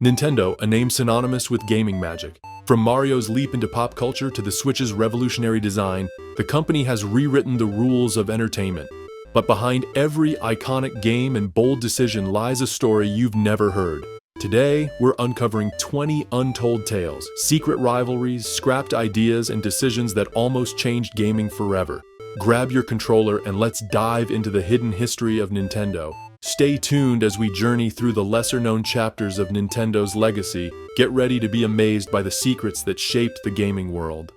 Nintendo, a name synonymous with gaming magic. From Mario's leap into pop culture to the Switch's revolutionary design, the company has rewritten the rules of entertainment. But behind every iconic game and bold decision lies a story you've never heard. Today, we're uncovering 20 untold tales, secret rivalries, scrapped ideas, and decisions that almost changed gaming forever. Grab your controller and let's dive into the hidden history of Nintendo. Stay tuned as we journey through the lesser-known chapters of Nintendo's legacy. Get ready to be amazed by the secrets that shaped the gaming world.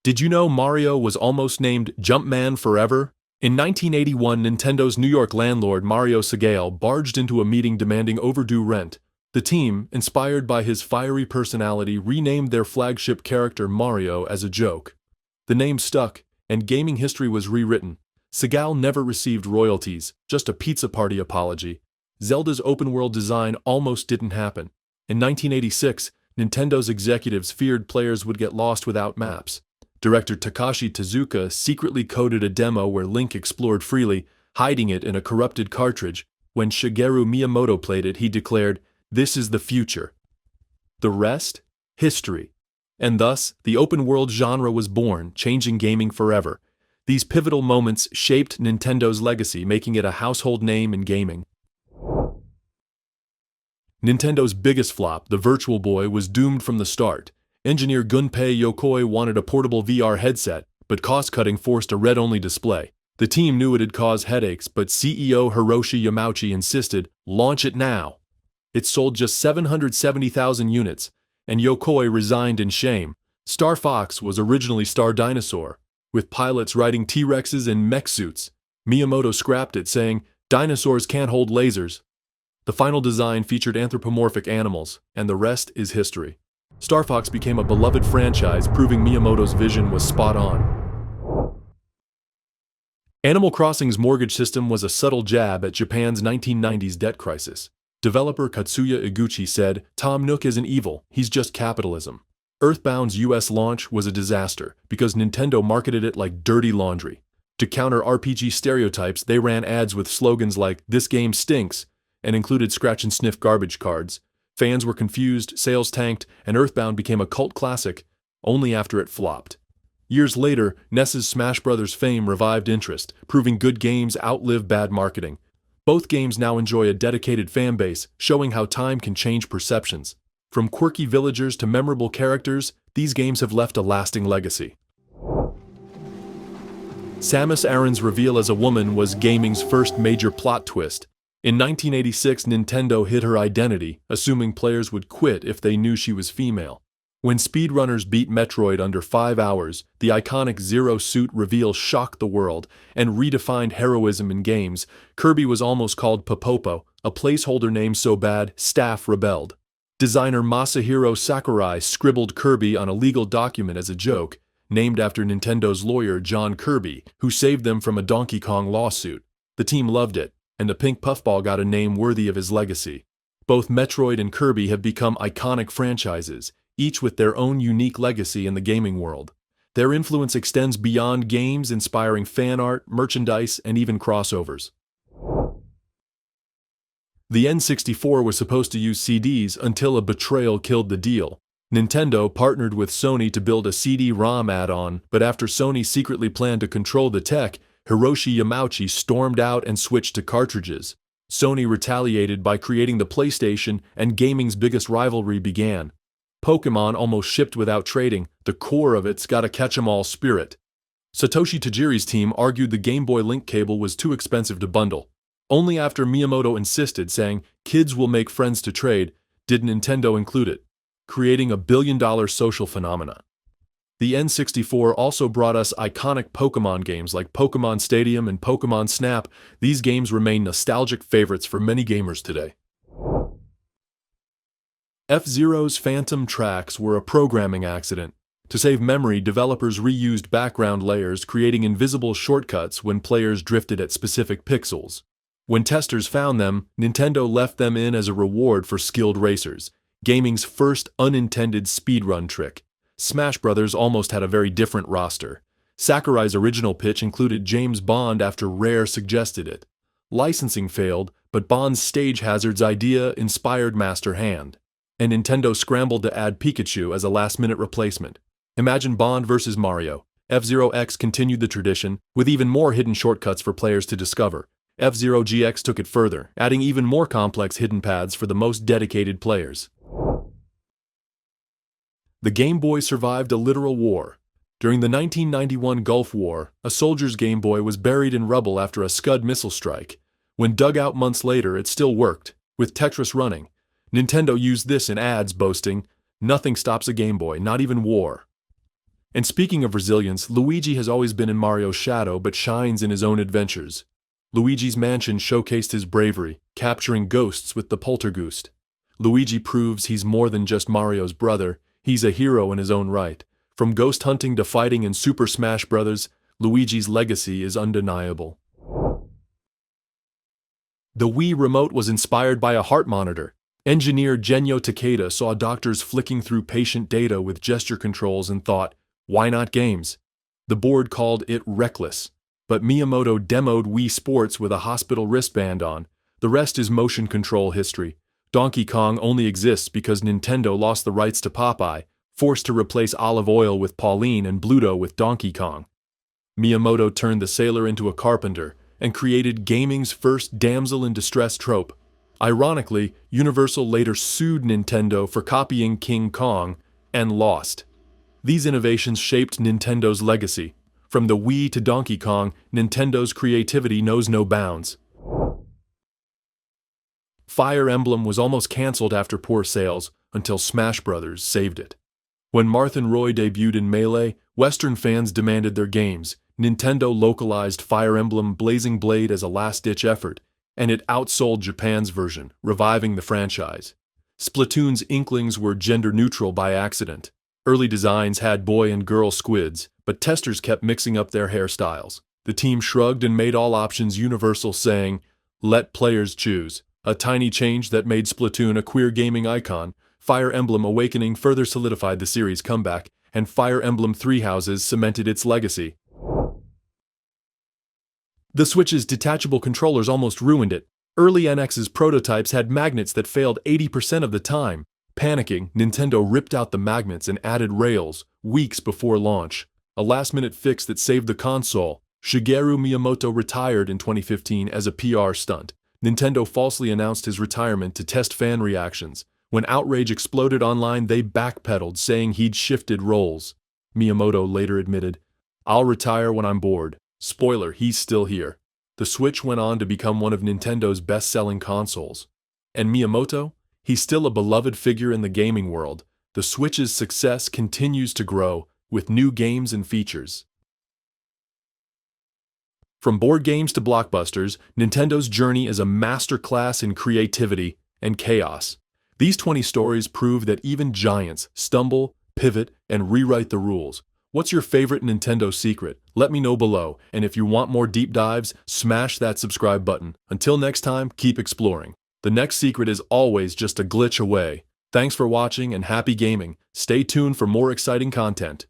Did you know Mario was almost named Jumpman forever? In 1981, Nintendo's New York landlord Mario Segale barged into a meeting demanding overdue rent. The team, inspired by his fiery personality, renamed their flagship character Mario as a joke. The name stuck, and gaming history was rewritten. Segale never received royalties, just a pizza party apology. Zelda's open-world design almost didn't happen. In 1986, Nintendo's executives feared players would get lost without maps. Director Takashi Tezuka secretly coded a demo where Link explored freely, hiding it in a corrupted cartridge. When Shigeru Miyamoto played it, he declared, "This is the future." The rest? History. And thus, the open-world genre was born, changing gaming forever. These pivotal moments shaped Nintendo's legacy, making it a household name in gaming. Nintendo's biggest flop, the Virtual Boy, was doomed from the start. Engineer Gunpei Yokoi wanted a portable VR headset, but cost-cutting forced a read-only display. The team knew it'd cause headaches, but CEO Hiroshi Yamauchi insisted, "Launch it now." It sold just 770,000 units, and Yokoi resigned in shame. Star Fox was originally Star Dinosaur, with pilots riding T-Rexes in mech suits. Miyamoto scrapped it, saying, "Dinosaurs can't hold lasers." The final design featured anthropomorphic animals, and the rest is history. Star Fox became a beloved franchise, proving Miyamoto's vision was spot on. Animal Crossing's mortgage system was a subtle jab at Japan's 1990s debt crisis. Developer Katsuya Iguchi said, "Tom Nook isn't evil, he's just capitalism." Earthbound's US launch was a disaster because Nintendo marketed it like dirty laundry. To counter RPG stereotypes, they ran ads with slogans like, "This game stinks," and included scratch-and-sniff garbage cards. Fans were confused, sales tanked, and Earthbound became a cult classic only after it flopped. Years later, NES's Smash Bros. Fame revived interest, proving good games outlive bad marketing. Both games now enjoy a dedicated fan base, showing how time can change perceptions. From quirky villagers to memorable characters, these games have left a lasting legacy. Samus Aran's reveal as a woman was gaming's first major plot twist. In 1986, Nintendo hid her identity, assuming players would quit if they knew she was female. When speedrunners beat Metroid under 5 hours, the iconic Zero Suit reveal shocked the world and redefined heroism in games. Kirby was almost called Popopo, a placeholder name so bad, staff rebelled. Designer Masahiro Sakurai scribbled Kirby on a legal document as a joke, named after Nintendo's lawyer John Kirby, who saved them from a Donkey Kong lawsuit. The team loved it, and the pink puffball got a name worthy of his legacy. Both Metroid and Kirby have become iconic franchises, each with their own unique legacy in the gaming world. Their influence extends beyond games, inspiring fan art, merchandise, and even crossovers. The N64 was supposed to use CDs until a betrayal killed the deal. Nintendo partnered with Sony to build a CD-ROM add-on, but after Sony secretly planned to control the tech, Hiroshi Yamauchi stormed out and switched to cartridges. Sony retaliated by creating the PlayStation, and gaming's biggest rivalry began. Pokémon almost shipped without trading, the core of its gotta-catch-em-all spirit. Satoshi Tajiri's team argued the Game Boy Link cable was too expensive to bundle. Only after Miyamoto insisted, saying, "Kids will make friends to trade," did Nintendo include it, creating a billion-dollar social phenomena. The N64 also brought us iconic Pokémon games like Pokémon Stadium and Pokémon Snap. These games remain nostalgic favorites for many gamers today. F-Zero's Phantom tracks were a programming accident. To save memory, developers reused background layers, creating invisible shortcuts when players drifted at specific pixels. When testers found them, Nintendo left them in as a reward for skilled racers, gaming's first unintended speedrun trick. Smash Bros. Almost had a very different roster. Sakurai's original pitch included James Bond after Rare suggested it. Licensing failed, but Bond's Stage Hazard's idea inspired Master Hand, and Nintendo scrambled to add Pikachu as a last-minute replacement. Imagine Bond vs. Mario. F-Zero X continued the tradition, with even more hidden shortcuts for players to discover. F-Zero GX took it further, adding even more complex hidden paths for the most dedicated players. The Game Boy survived a literal war. During the 1991 Gulf War, a soldier's Game Boy was buried in rubble after a Scud missile strike. When dug out months later, it still worked, with Tetris running. Nintendo used this in ads, boasting, "Nothing stops a Game Boy, not even war." And speaking of resilience, Luigi has always been in Mario's shadow but shines in his own adventures. Luigi's Mansion showcased his bravery, capturing ghosts with the Poltergeist. Luigi proves he's more than just Mario's brother, he's a hero in his own right. From ghost hunting to fighting in Super Smash Bros., Luigi's legacy is undeniable. The Wii Remote was inspired by a heart monitor. Engineer Genyo Takeda saw doctors flicking through patient data with gesture controls and thought, why not games? The board called it reckless. But Miyamoto demoed Wii Sports with a hospital wristband on. The rest is motion control history. Donkey Kong only exists because Nintendo lost the rights to Popeye, forced to replace Olive Oil with Pauline and Bluto with Donkey Kong. Miyamoto turned the sailor into a carpenter and created gaming's first damsel in distress trope. Ironically, Universal later sued Nintendo for copying King Kong and lost. These innovations shaped Nintendo's legacy. From the Wii to Donkey Kong, Nintendo's creativity knows no bounds. Fire Emblem was almost cancelled after poor sales, until Smash Bros. Saved it. When Marth and Roy debuted in Melee, Western fans demanded their games. Nintendo localized Fire Emblem Blazing Blade as a last-ditch effort, and it outsold Japan's version, reviving the franchise. Splatoon's inklings were gender-neutral by accident. Early designs had boy and girl squids, but testers kept mixing up their hairstyles. The team shrugged and made all options universal, saying, "Let players choose." A tiny change that made Splatoon a queer gaming icon. Fire Emblem Awakening further solidified the series' comeback, and Fire Emblem Three Houses cemented its legacy. The Switch's detachable controllers almost ruined it. Early NX's prototypes had magnets that failed 80% of the time. Panicking, Nintendo ripped out the magnets and added rails, weeks before launch. A last-minute fix that saved the console. Shigeru Miyamoto retired in 2015 as a PR stunt. Nintendo falsely announced his retirement to test fan reactions. When outrage exploded online, they backpedaled, saying he'd shifted roles. Miyamoto later admitted, "I'll retire when I'm bored." Spoiler, he's still here. The Switch went on to become one of Nintendo's best-selling consoles. And Miyamoto? He's still a beloved figure in the gaming world. The Switch's success continues to grow, with new games and features. From board games to blockbusters, Nintendo's journey is a masterclass in creativity and chaos. These 20 stories prove that even giants stumble, pivot, and rewrite the rules. What's your favorite Nintendo secret? Let me know below, and if you want more deep dives, smash that subscribe button. Until next time, keep exploring. The next secret is always just a glitch away. Thanks for watching and happy gaming. Stay tuned for more exciting content.